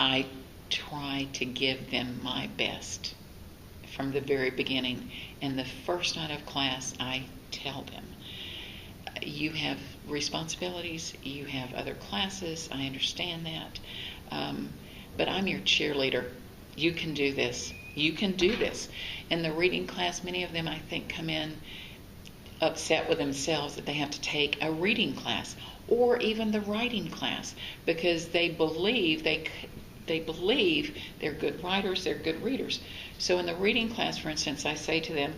I try to give them my best from the very beginning. And the first night of class, I tell them, you have responsibilities, you have other classes, I understand that, but I'm your cheerleader. You can do this. You can do this. In the reading class, many of them, I think, come in upset with themselves that they have to take a reading class or even the writing class because they believe they're good writers, they're good readers. So in the reading class, for instance, I say to them,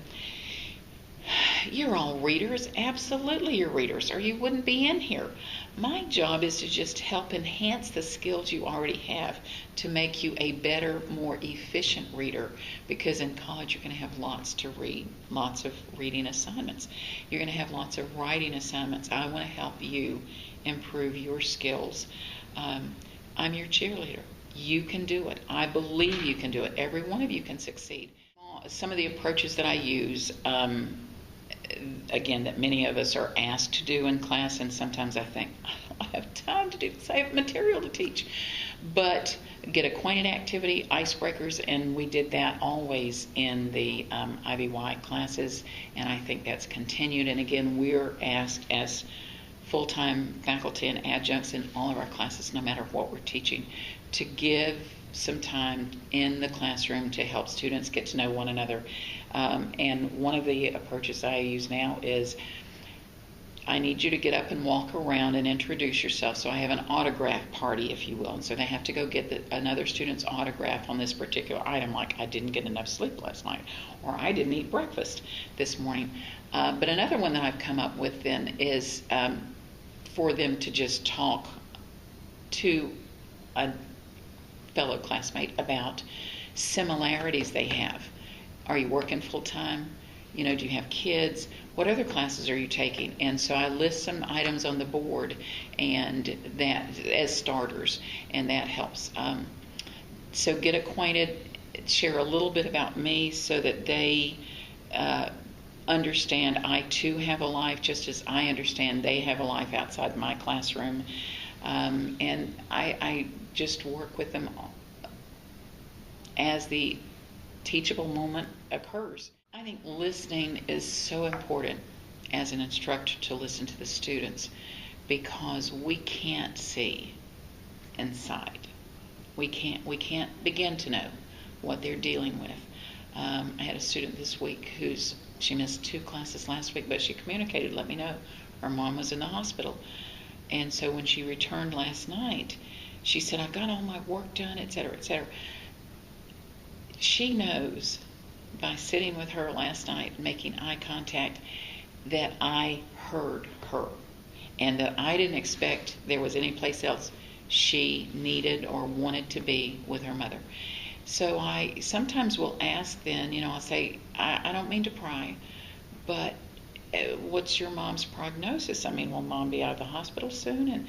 you're all readers. Absolutely you're readers, or you wouldn't be in here. My job is to just help enhance the skills you already have to make you a better, more efficient reader, because in college you're going to have lots to read, lots of reading assignments. You're going to have lots of writing assignments. I want to help you improve your skills. I'm your cheerleader. You can do it. I believe you can do it. Every one of you can succeed. Some of the approaches that I use, again, that many of us are asked to do in class, and sometimes I think, I don't have time to do this, I have material to teach. But get acquainted activity, icebreakers, and we did that always in the IVY classes, and I think that's continued. And again, we're asked as full-time faculty and adjuncts in all of our classes, no matter what we're teaching, to give some time in the classroom to help students get to know one another. And one of the approaches I use now is, I need you to get up and walk around and introduce yourself. So I have an autograph party, if you will. And so they have to go get another student's autograph on this particular item, like I didn't get enough sleep last night, or I didn't eat breakfast this morning. But another one that I've come up with then is for them to just talk to a fellow classmate about similarities they have. Are you working full-time? Do you have kids? What other classes are you taking? And so I list some items on the board, and that as starters, and that helps. So get acquainted, share a little bit about me so that they understand I too have a life, just as I understand they have a life outside my classroom. And I just work with them as the teachable moment occurs. I think listening is so important as an instructor, to listen to the students, because we can't see inside. We can't begin to know what they're dealing with. I had a student this week she missed 2 classes last week, but she communicated, let me know her mom was in the hospital. And so when she returned last night, she said, I've got all my work done, etc., etc. She knows by sitting with her last night, making eye contact, that I heard her, and that I didn't expect there was any place else she needed or wanted to be with her mother. So I sometimes will ask then, I'll say, I don't mean to pry, but what's your mom's prognosis? Will mom be out of the hospital soon? And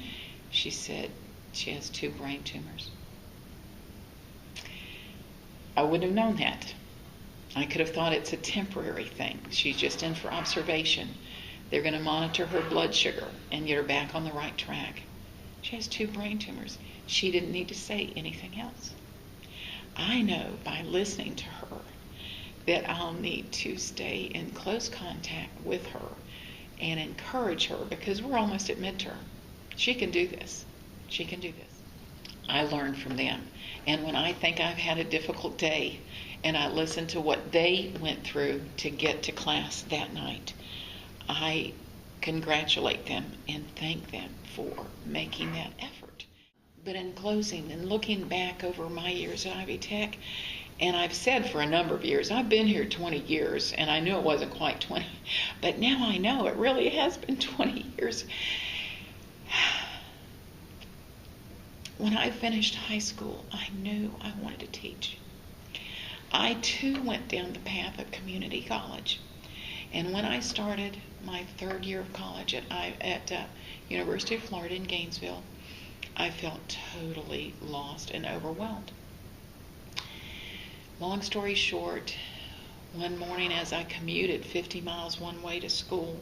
she said she has 2 brain tumors. I wouldn't have known that. I could have thought it's a temporary thing. She's just in for observation. They're going to monitor her blood sugar and get her back on the right track. She has 2 brain tumors. She didn't need to say anything else. I know by listening to her that I'll need to stay in close contact with her and encourage her, because we're almost at midterm. She can do this. She can do this. I learn from them. And when I think I've had a difficult day and I listen to what they went through to get to class that night, I congratulate them and thank them for making that effort. But in closing and looking back over my years at Ivy Tech, and I've said for a number of years, I've been here 20 years, and I knew it wasn't quite 20, but now I know it really has been 20 years. When I finished high school, I knew I wanted to teach. I too went down the path of community college. And when I started my 3rd year of college at University of Florida in Gainesville, I felt totally lost and overwhelmed. Long story short, one morning as I commuted 50 miles one way to school,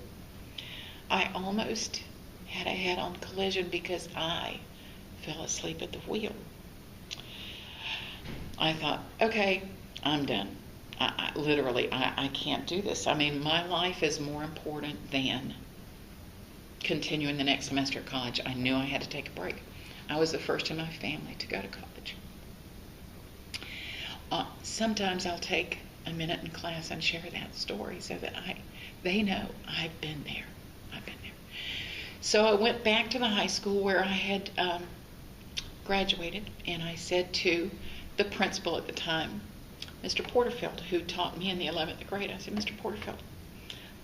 I almost had a head-on collision because I fell asleep at the wheel. I thought, okay, I'm done. I can't do this. I mean, my life is more important than continuing the next semester at college. I knew I had to take a break. I was the first in my family to go to college. Sometimes I'll take a minute in class and share that story so that they know I've been there. I've been there. So I went back to the high school where I had graduated, and I said to the principal at the time, Mr. Porterfield, who taught me in the 11th grade, I said, Mr. Porterfield,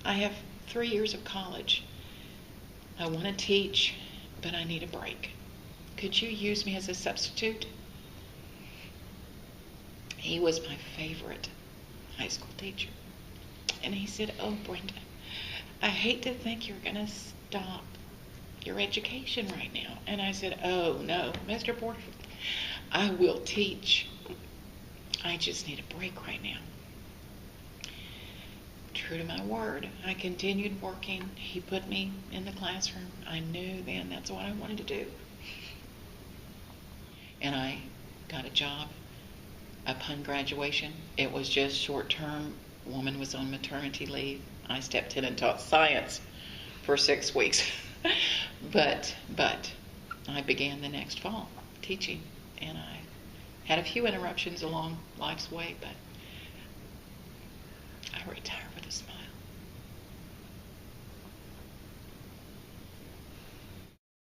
I have 3 years of college. I want to teach, but I need a break. Could you use me as a substitute? He was my favorite high school teacher. And he said, oh, Brenda, I hate to think you're going to stop your education right now. And I said, oh, no, Mr. Porterfield, I will teach. I just need a break right now. True to my word, I continued working. He put me in the classroom. I knew then that's what I wanted to do. And I got a job upon graduation. It was just short term. Woman was on maternity leave. I stepped in and taught science for 6 weeks. but I began the next fall teaching, and I had a few interruptions along life's way, but I retire with a smile.